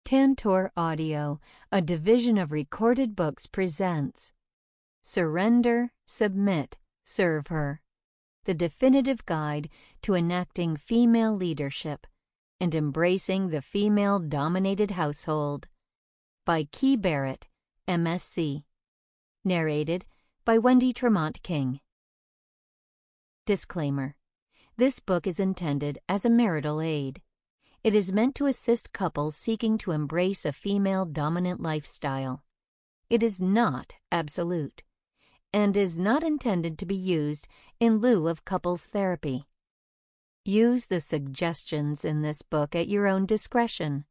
Tantor Audio, a division of Recorded Books, presents Surrender, Submit, Serve Her, the definitive guide to enacting female leadership and embracing the female-dominated household, by Barrett Msc. Narrated by Wendy Tremont King. Disclaimer: this book is intended as a marital aid. It is meant to assist couples seeking to embrace a female-dominant lifestyle. It is not absolute, and is not intended to be used in lieu of couples therapy. Use the suggestions in this book at your own discretion.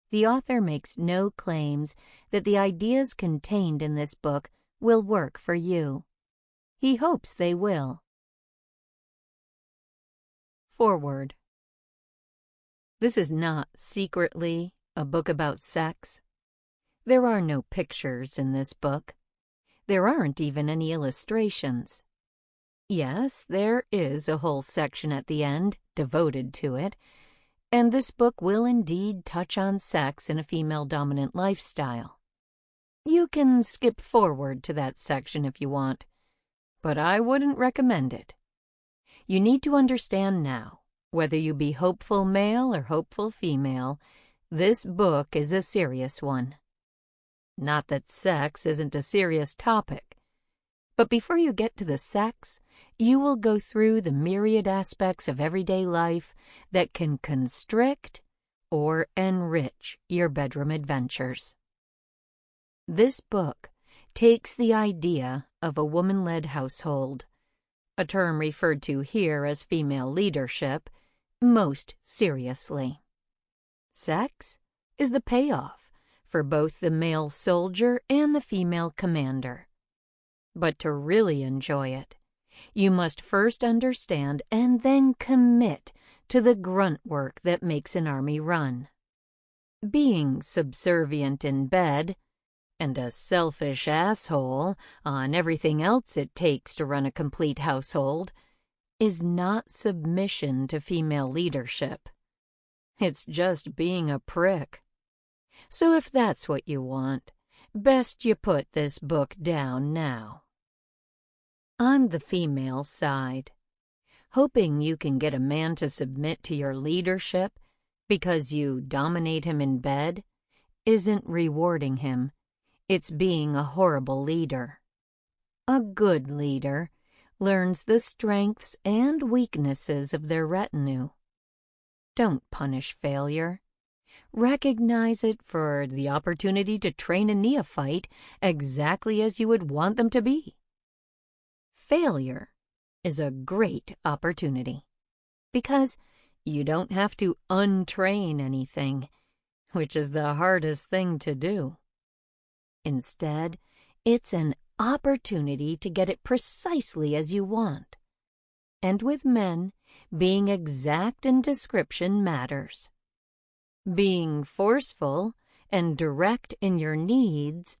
The author makes no claims that the ideas contained in this book will work for you. He hopes they will. Foreword. This is not secretly a book about sex. There are no pictures in this book. There aren't even any illustrations. Yes, there is a whole section at the end devoted to it, and this book will indeed touch on sex in a female-dominant lifestyle. You can skip forward to that section if you want, but I wouldn't recommend it. You need to understand now, whether you be hopeful male or hopeful female, this book is a serious one. Not that sex isn't a serious topic, but before you get to the sex, you will go through the myriad aspects of everyday life that can constrict or enrich your bedroom adventures. This book takes the idea of a woman-led household, a term referred to here as female leadership, most seriously. Sex is the payoff for both the male soldier and the female commander. But to really enjoy it, you must first understand and then commit to the grunt work that makes an army run. Being subservient in bed and a selfish asshole on everything else it takes to run a complete household is not submission to female leadership. It's just being a prick. So if that's what you want, best you put this book down now. On the female side, hoping you can get a man to submit to your leadership because you dominate him in bed isn't rewarding him. It's being a horrible leader. A good leader learns the strengths and weaknesses of their retinue. Don't punish failure. Recognize it for the opportunity to train a neophyte exactly as you would want them to be. Failure is a great opportunity because you don't have to untrain anything, which is the hardest thing to do. Instead, it's an opportunity to get it precisely as you want. And with men, being exact in description matters. Being forceful and direct in your needs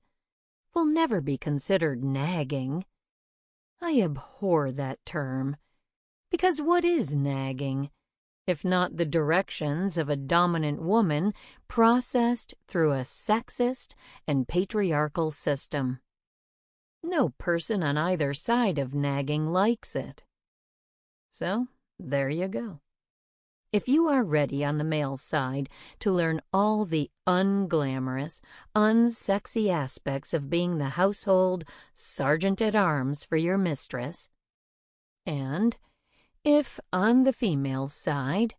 will never be considered nagging. I abhor that term, because what is nagging, if not the directions of a dominant woman processed through a sexist and patriarchal system? No person on either side of nagging likes it. So, there you go. If you are ready on the male side to learn all the unglamorous, unsexy aspects of being the household sergeant-at-arms for your mistress, and if on the female side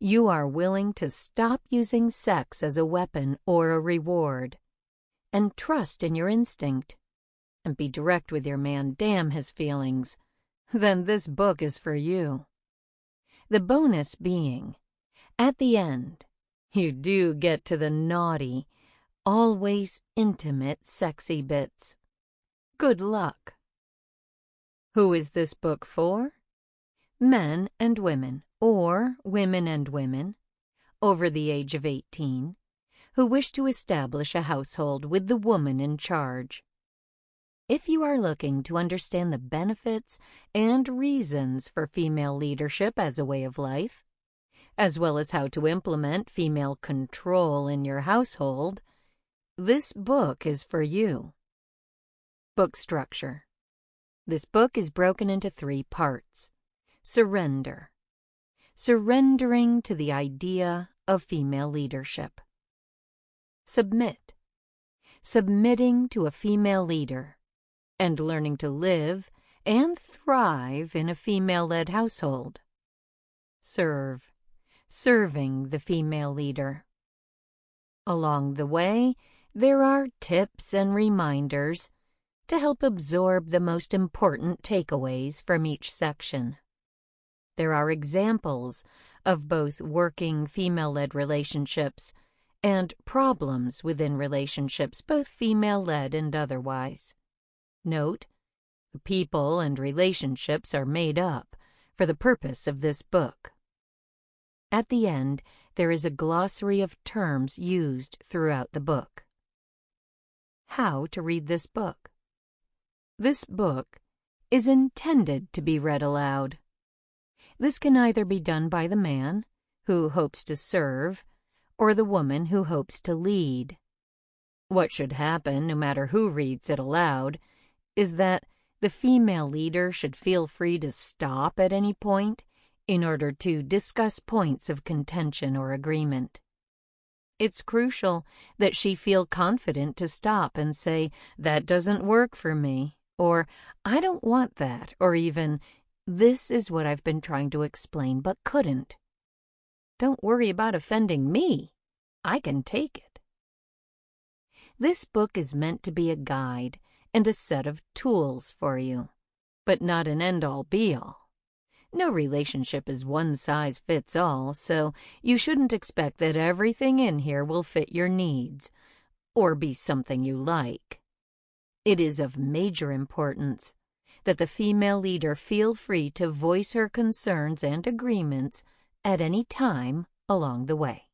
you are willing to stop using sex as a weapon or a reward, and trust in your instinct, and be direct with your man, damn his feelings, then this book is for you. The bonus being, at the end, you do get to the naughty, always intimate, sexy bits. Good luck. Who is this book for? Men and women, or women and women, over the age of 18, who wish to establish a household with the woman in charge. If you are looking to understand the benefits and reasons for female leadership as a way of life, as well as how to implement female control in your household, this book is for you. Book structure. This book is broken into 3 parts. Surrender. Surrendering to the idea of female leadership. Submit. Submitting to a female leader and learning to live and thrive in a female-led household. Serve. Serving the female leader. Along the way, there are tips and reminders to help absorb the most important takeaways from each section. There are examples of both working female-led relationships and problems within relationships, both female-led and otherwise. Note, the people and relationships are made up for the purpose of this book. At the end, there is a glossary of terms used throughout the book. How to read this book. This book is intended to be read aloud. This can either be done by the man who hopes to serve or the woman who hopes to lead. What should happen, no matter who reads it aloud, is that the female leader should feel free to stop at any point in order to discuss points of contention or agreement. It's crucial that she feel confident to stop and say, "That doesn't work for me," or "I don't want that," or even, "This is what I've been trying to explain but couldn't. Don't worry about offending me. I can take it." This book is meant to be a guide and a set of tools for you, but not an end-all be-all. No relationship is one-size-fits-all, so you shouldn't expect that everything in here will fit your needs or be something you like. It is of major importance that the female leader feel free to voice her concerns and agreements at any time along the way.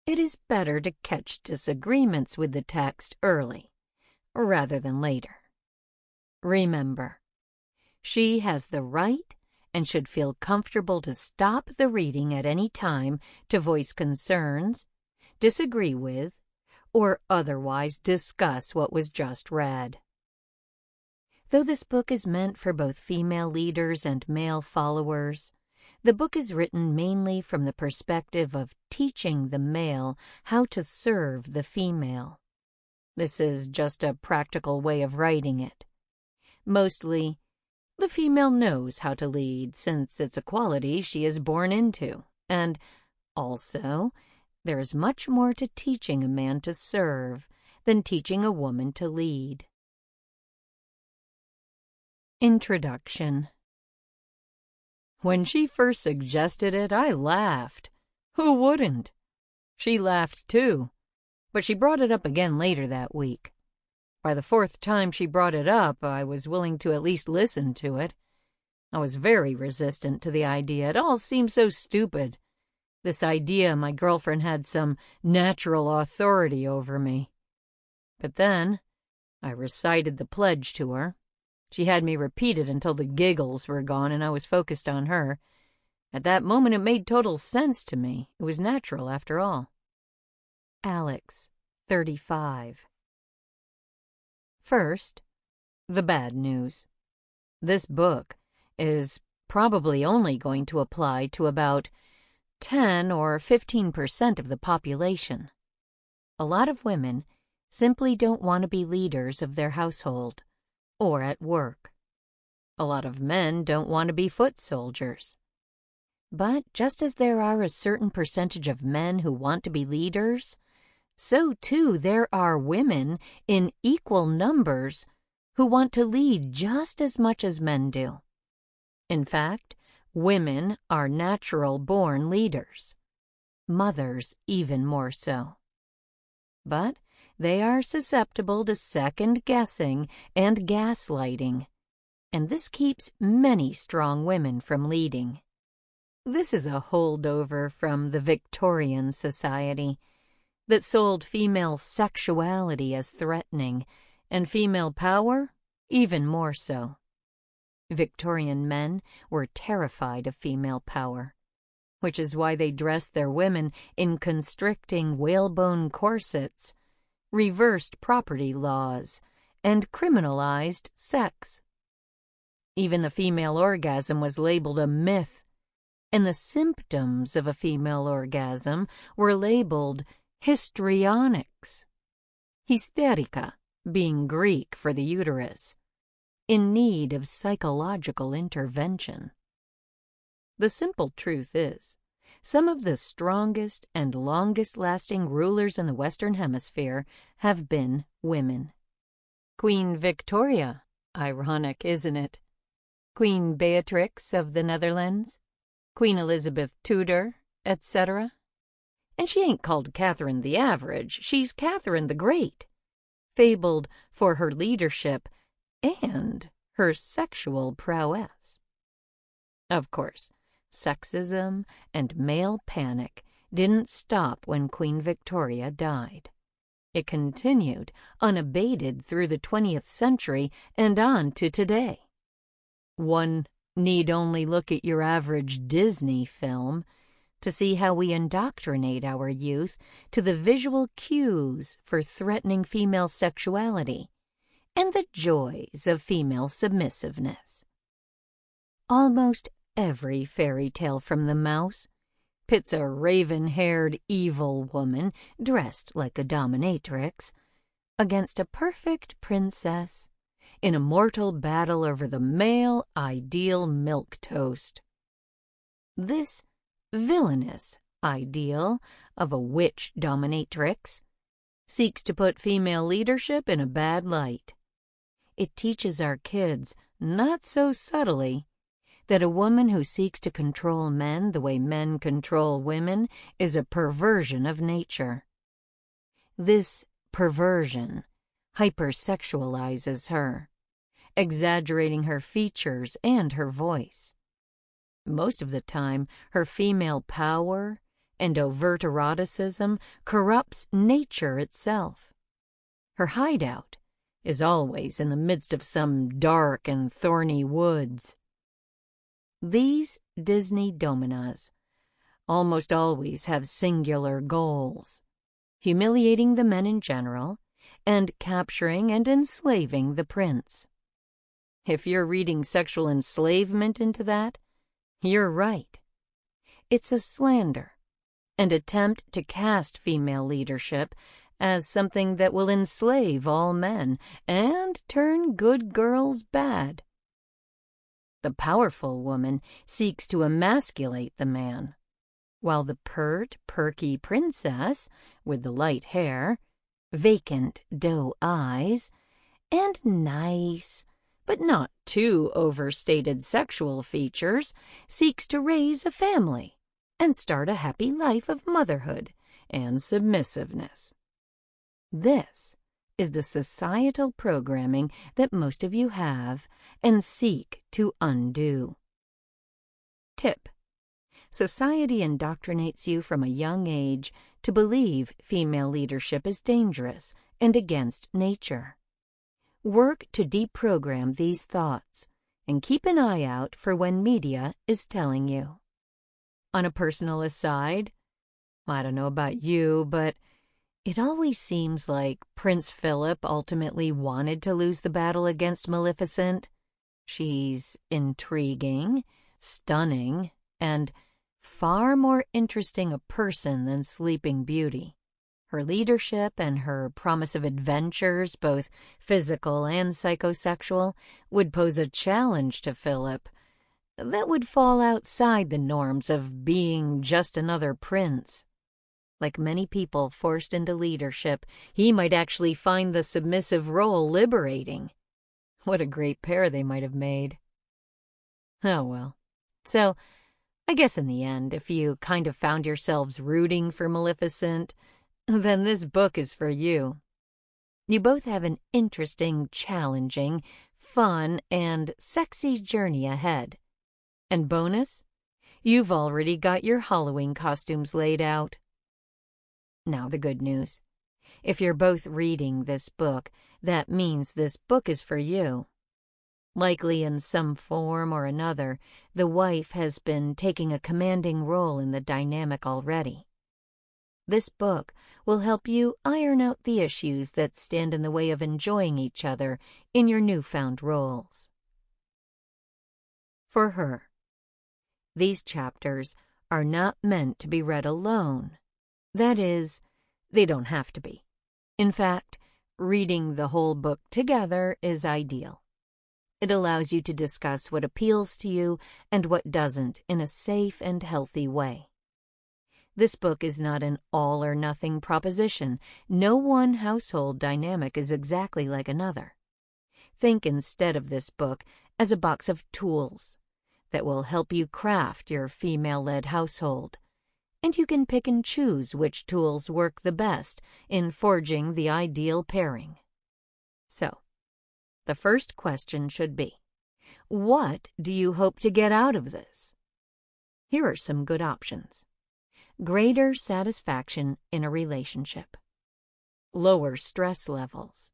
It is better to catch disagreements with the text early rather than later. Remember, she has the right and should feel comfortable to stop the reading at any time to voice concerns, disagree with, or otherwise discuss what was just read. Though this book is meant for both female leaders and male followers, the book is written mainly from the perspective of teaching the male how to serve the female. This is just a practical way of writing it. Mostly, the female knows how to lead, since it's a quality she is born into, and also, there is much more to teaching a man to serve than teaching a woman to lead. Introduction. When she first suggested it, I laughed. Who wouldn't? She laughed too, but she brought it up again later that week. By the 4th time she brought it up, I was willing to at least listen to it. I was very resistant to the idea. It all seemed so stupid. This idea my girlfriend had some natural authority over me. But then, I recited the pledge to her. She had me repeat it until the giggles were gone and I was focused on her. At that moment it made total sense to me. It was natural after all. Alex, 35. First, the bad news. This book is probably only going to apply to about 10 or 15% of the population. A lot of women simply don't want to be leaders of their household or at work. A lot of men don't want to be foot soldiers. But just as there are a certain percentage of men who want to be leaders, so too there are women in equal numbers who want to lead just as much as men do. In fact, women are natural-born leaders, mothers even more so. But they are susceptible to second-guessing and gaslighting, and this keeps many strong women from leading. This is a holdover from the Victorian society that sold female sexuality as threatening, and female power even more so. Victorian men were terrified of female power. which is why they dressed their women in constricting whalebone corsets, reversed property laws, and criminalized sex. Even the female orgasm was labeled a myth, and the symptoms of a female orgasm were labeled histrionics, hysterica being Greek for the uterus, in need of psychological intervention. The simple truth is, some of the strongest and longest-lasting rulers in the Western Hemisphere have been women. Queen Victoria, ironic, isn't it? Queen Beatrix of the Netherlands, Queen Elizabeth Tudor, etc. And she ain't called Catherine the Average, she's Catherine the Great, fabled for her leadership and her sexual prowess. Of course, sexism and male panic didn't stop when Queen Victoria died. It continued unabated through the 20th century and on to today. One need only look at your average Disney film to see how we indoctrinate our youth to the visual cues for threatening female sexuality and the joys of female submissiveness. Almost every fairy tale from the mouse pits a raven-haired evil woman dressed like a dominatrix against a perfect princess in a mortal battle over the male ideal milquetoast. This villainous ideal of a witch dominatrix seeks to put female leadership in a bad light. It teaches our kids, not so subtly, that a woman who seeks to control men the way men control women is a perversion of nature. This perversion hypersexualizes her, exaggerating her features and her voice. Most of the time, her female power and overt eroticism corrupts nature itself. Her hideout is always in the midst of some dark and thorny woods. These Disney dominas almost always have singular goals, humiliating the men in general and capturing and enslaving the prince. If you're reading sexual enslavement into that, you're right. It's a slander, an attempt to cast female leadership as something that will enslave all men and turn good girls bad. The powerful woman seeks to emasculate the man, while the pert, perky princess with the light hair, vacant doe eyes, and nice, but not too overstated sexual features, seeks to raise a family and start a happy life of motherhood and submissiveness. This is the societal programming that most of you have and seek to undo. Tip: society indoctrinates you from a young age to believe female leadership is dangerous and against nature. Work to deprogram these thoughts and keep an eye out for when media is telling you. On a personal aside, I don't know about you, but it always seems like Prince Philip ultimately wanted to lose the battle against Maleficent. She's intriguing, stunning, and far more interesting a person than Sleeping Beauty. Her leadership and her promise of adventures, both physical and psychosexual, would pose a challenge to Philip that would fall outside the norms of being just another prince. Like many people forced into leadership, he might actually find the submissive role liberating. What a great pair they might have made. Oh well. So, I guess in the end, if you kind of found yourselves rooting for Maleficent, then this book is for you. You both have an interesting, challenging, fun, and sexy journey ahead. And bonus, you've already got your Halloween costumes laid out. Now the good news. If you're both reading this book, that means this book is for you. Likely in some form or another, the wife has been taking a commanding role in the dynamic already. This book will help you iron out the issues that stand in the way of enjoying each other in your newfound roles. For her, these chapters are not meant to be read alone. That is, they don't have to be. In fact, reading the whole book together is ideal. It allows you to discuss what appeals to you and what doesn't in a safe and healthy way. This book is not an all-or-nothing proposition. No one household dynamic is exactly like another. Think instead of this book as a box of tools that will help you craft your female-led household, and you can pick and choose which tools work the best in forging the ideal pairing. So, the first question should be, what do you hope to get out of this? Here are some good options. Greater satisfaction in a relationship. Lower stress levels.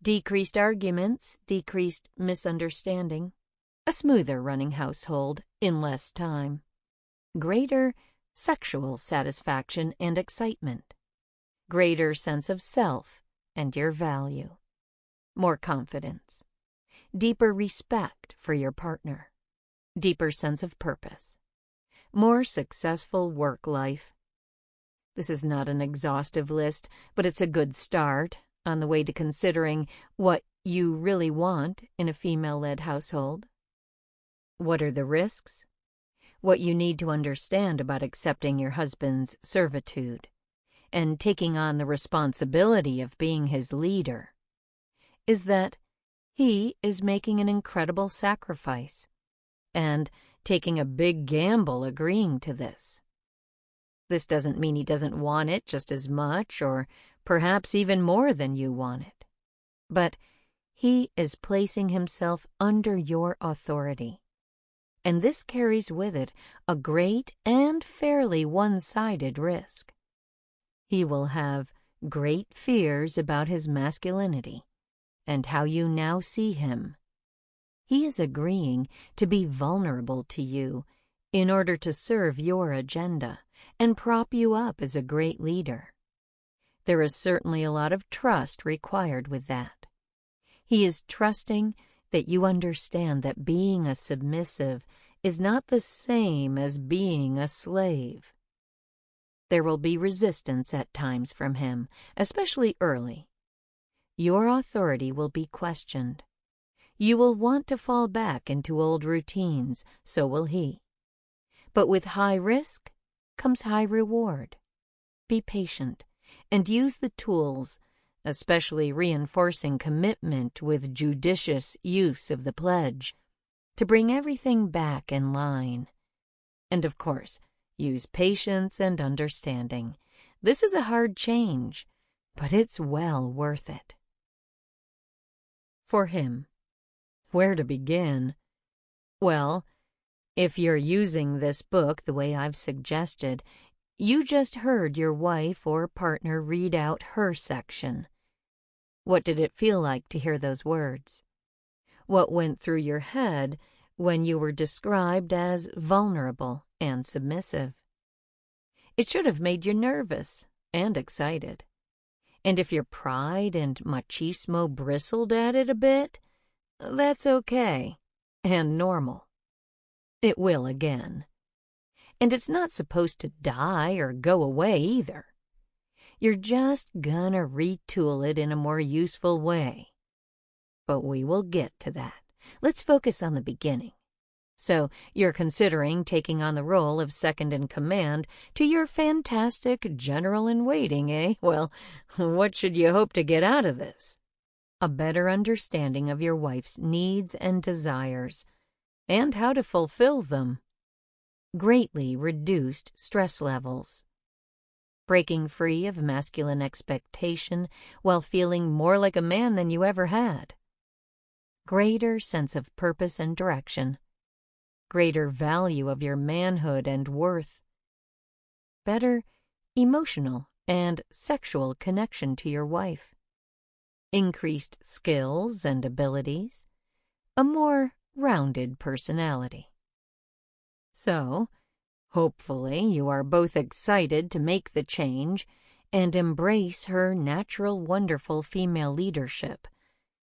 Decreased arguments, decreased misunderstanding. A smoother running household in less time. Greater sexual satisfaction and excitement. Greater sense of self and your value. More confidence. Deeper respect for your partner. Deeper sense of purpose. More successful work life. This is not an exhaustive list, but it's a good start on the way to considering what you really want in a female-led household. What are the risks? What you need to understand about accepting your husband's servitude and taking on the responsibility of being his leader is that he is making an incredible sacrifice and taking a big gamble agreeing to this. This doesn't mean he doesn't want it just as much or perhaps even more than you want it, but he is placing himself under your authority. And this carries with it a great and fairly one-sided risk. He will have great fears about his masculinity and how you now see him. He is agreeing to be vulnerable to you in order to serve your agenda and prop you up as a great leader. There is certainly a lot of trust required with that. He is trusting that you understand that being a submissive is not the same as being a slave. There will be resistance at times from him, especially early. Your authority will be questioned. You will want to fall back into old routines, so will he. But with high risk comes high reward. Be patient and use the tools, especially reinforcing commitment with judicious use of the pledge, to bring everything back in line. And of course, use patience and understanding. This is a hard change, but it's well worth it. For him, where to begin? Well, if you're using this book the way I've suggested, you just heard your wife or partner read out her section. What did it feel like to hear those words? What went through your head when you were described as vulnerable and submissive? It should have made you nervous and excited. And if your pride and machismo bristled at it a bit, that's okay and normal. It will again. And it's not supposed to die or go away either. You're just gonna retool it in a more useful way. But we will get to that. Let's focus on the beginning. So you're considering taking on the role of second in command to your fantastic general-in-waiting, eh? Well, what should you hope to get out of this? A better understanding of your wife's needs and desires, and how to fulfill them. Greatly reduced stress levels. Breaking free of masculine expectation while feeling more like a man than you ever had. Greater sense of purpose and direction. Greater value of your manhood and worth. Better emotional and sexual connection to your wife. Increased skills and abilities. a more rounded personality. So, hopefully you are both excited to make the change and embrace her natural, wonderful female leadership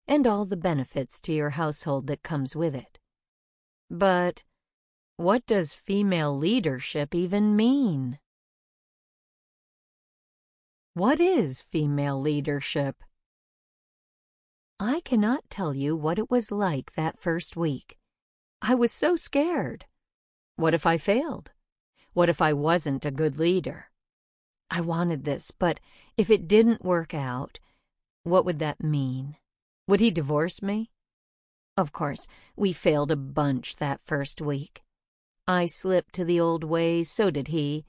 and all the benefits to your household that comes with it. But what does female leadership even mean? What is female leadership? I cannot tell you what it was like that first week. I was so scared. What if I failed? What if I wasn't a good leader? I wanted this, but if it didn't work out, what would that mean? Would he divorce me? Of course, we failed a bunch that first week. I slipped to the old ways, so did he.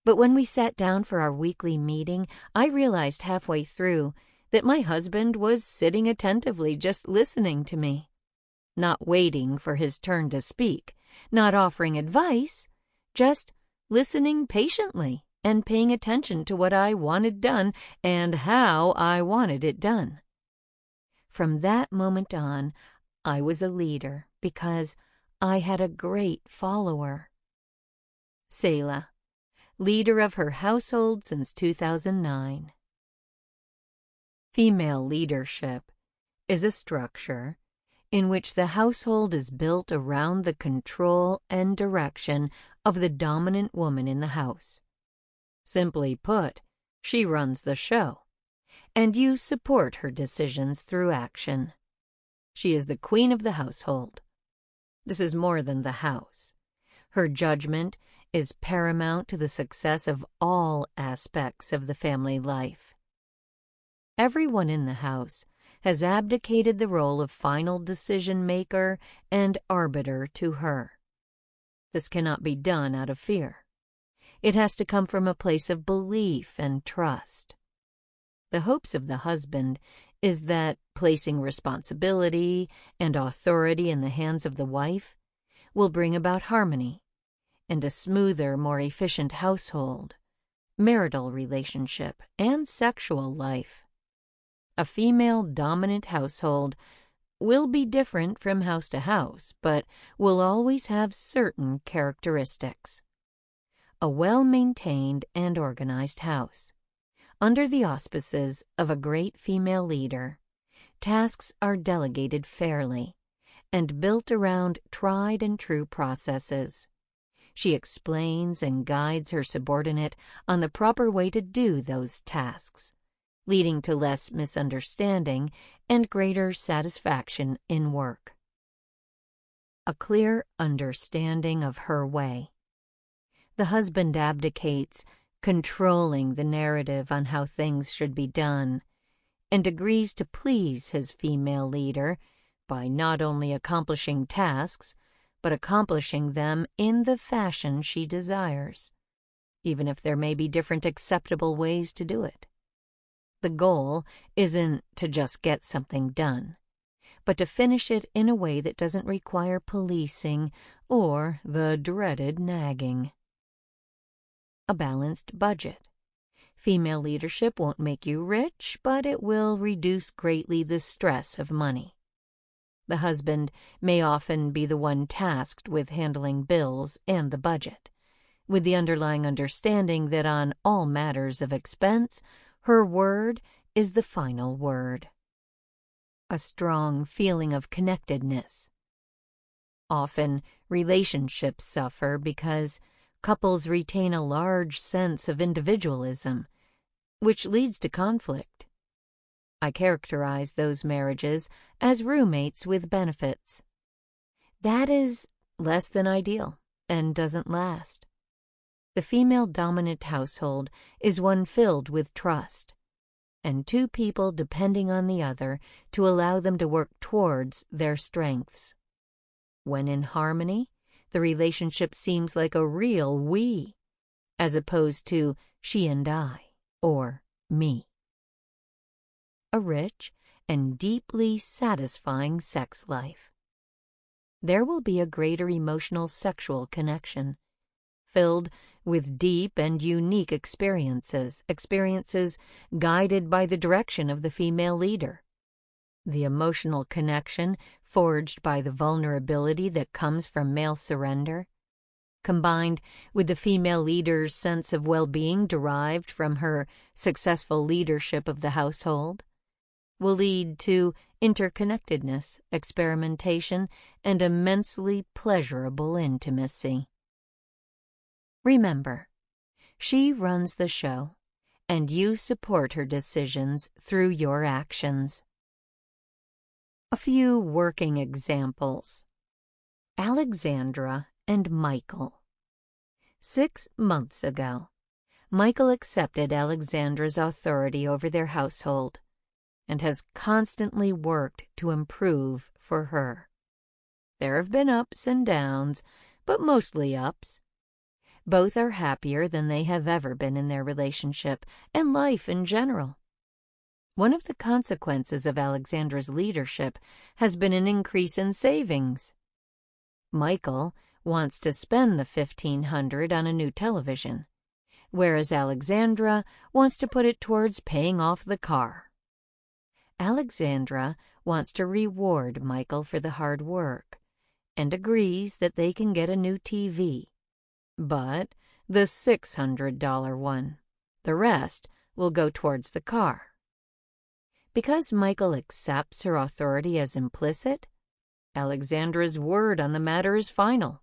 But when we sat down for our weekly meeting, I realized halfway through that my husband was sitting attentively, just listening to me, not waiting for his turn to speak, not offering advice, just listening patiently and paying attention to what I wanted done and how I wanted it done. From that moment on, I was a leader because I had a great follower. Selah, leader of her household since 2009. Female leadership is a structure in which the household is built around the control and direction of the dominant woman in the house. Simply put, she runs the show, and you support her decisions through action. She is the queen of the household. This is more than the house. Her judgment is paramount to the success of all aspects of the family life. Everyone in the house has abdicated the role of final decision-maker and arbiter to her. This cannot be done out of fear. It has to come from a place of belief and trust. The hopes of the husband is that placing responsibility and authority in the hands of the wife will bring about harmony and a smoother, more efficient household, marital relationship, and sexual life. A female-dominant household will be different from house to house, but will always have certain characteristics. A well-maintained and organized house, under the auspices of a great female leader, tasks are delegated fairly and built around tried and true processes. She explains and guides her subordinate on the proper way to do those tasks, leading to less misunderstanding and greater satisfaction in work. A clear understanding of her way. The husband abdicates controlling the narrative on how things should be done, and agrees to please his female leader by not only accomplishing tasks, but accomplishing them in the fashion she desires, even if there may be different acceptable ways to do it. The goal isn't to just get something done, but to finish it in a way that doesn't require policing or the dreaded nagging. A balanced budget. Female leadership won't make you rich, but it will reduce greatly the stress of money. The husband may often be the one tasked with handling bills and the budget, with the underlying understanding that on all matters of expense, her word is the final word. A strong feeling of connectedness. Often, relationships suffer because couples retain a large sense of individualism, which leads to conflict. I characterize those marriages as roommates with benefits. That is less than ideal and doesn't last. The female-dominant household is one filled with trust, and two people depending on the other to allow them to work towards their strengths. When in harmony, the relationship seems like a real we, as opposed to she and I, or me. A rich and deeply satisfying sex life. There will be a greater emotional sexual connection, filled with deep and unique experiences guided by the direction of the female leader. The emotional connection forged by the vulnerability that comes from male surrender, combined with the female leader's sense of well-being derived from her successful leadership of the household, will lead to interconnectedness, experimentation, and immensely pleasurable intimacy. Remember, she runs the show, and you support her decisions through your actions. A few working examples. Alexandra and Michael. 6 months ago, Michael accepted Alexandra's authority over their household and has constantly worked to improve for her. There have been ups and downs, but mostly ups. Both are happier than they have ever been in their relationship and life in general. One of the consequences of Alexandra's leadership has been an increase in savings. Michael wants to spend the $1,500 on a new television, whereas Alexandra wants to put it towards paying off the car. Alexandra wants to reward Michael for the hard work and agrees that they can get a new TV, but the $600 one. The rest will go towards the car. Because Michael accepts her authority as implicit, Alexandra's word on the matter is final.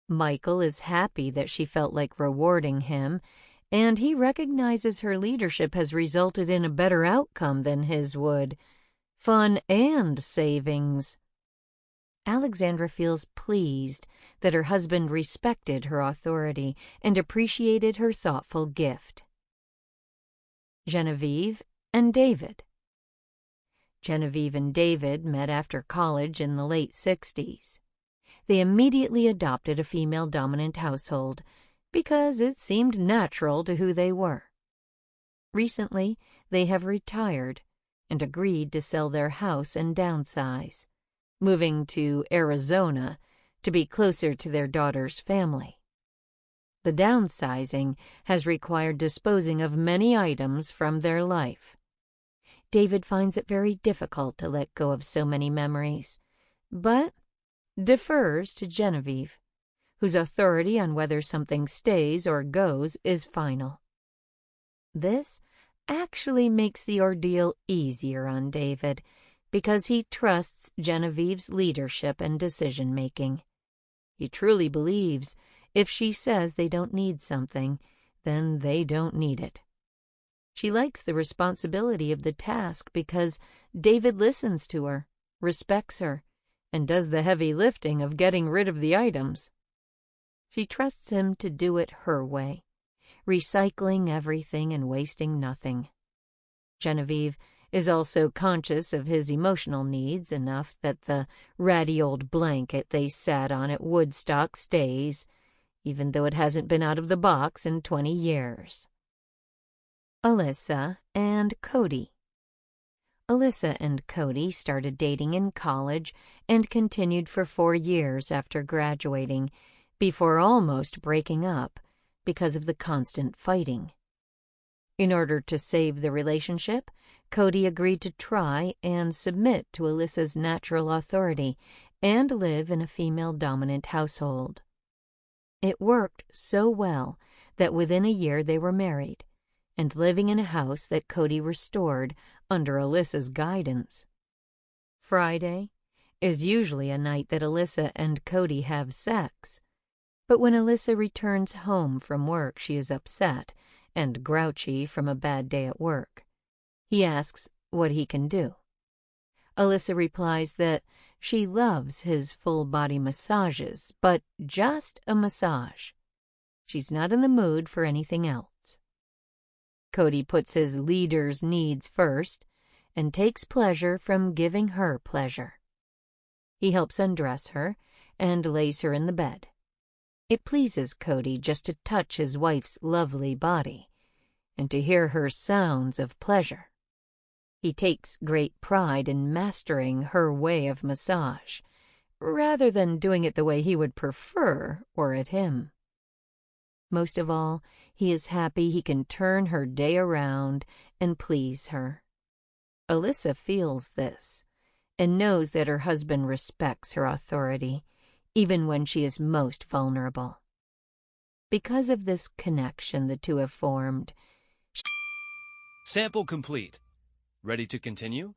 Michael is happy that she felt like rewarding him, and he recognizes her leadership has resulted in a better outcome than his would. Fun and savings. Alexandra feels pleased that her husband respected her authority and appreciated her thoughtful gift. Genevieve and David. Genevieve and David met after college in the late 60s. They immediately adopted a female-dominant household because it seemed natural to who they were. Recently, they have retired and agreed to sell their house and downsize, moving to Arizona to be closer to their daughter's family. The downsizing has required disposing of many items from their life. David finds it very difficult to let go of so many memories, but defers to Genevieve, whose authority on whether something stays or goes is final. This actually makes the ordeal easier on David because he trusts Genevieve's leadership and decision-making. He truly believes if she says they don't need something, then they don't need it. She likes the responsibility of the task because David listens to her, respects her, and does the heavy lifting of getting rid of the items. She trusts him to do it her way, recycling everything and wasting nothing. Genevieve is also conscious of his emotional needs enough that the ratty old blanket they sat on at Woodstock stays, even though it hasn't been out of the box in 20 years. Alyssa and Cody. Alyssa and Cody started dating in college and continued for 4 years after graduating, before almost breaking up because of the constant fighting. In order to save the relationship, Cody agreed to try and submit to Alyssa's natural authority and live in a female-dominant household. It worked so well that within a year they were married and living in a house that Cody restored under Alyssa's guidance. Friday is usually a night that Alyssa and Cody have sex, but when Alyssa returns home from work, she is upset and grouchy from a bad day at work. He asks what he can do. Alyssa replies that she loves his full-body massages, but just a massage. She's not in the mood for anything else. Cody puts his leader's needs first and takes pleasure from giving her pleasure. He helps undress her and lays her in the bed. It pleases Cody just to touch his wife's lovely body and to hear her sounds of pleasure. He takes great pride in mastering her way of massage, rather than doing it the way he would prefer or at him. Most of all, he is happy he can turn her day around and please her. Alyssa feels this and knows that her husband respects her authority, even when she is most vulnerable. Because of this connection the two have formed. Sample complete. Ready to continue?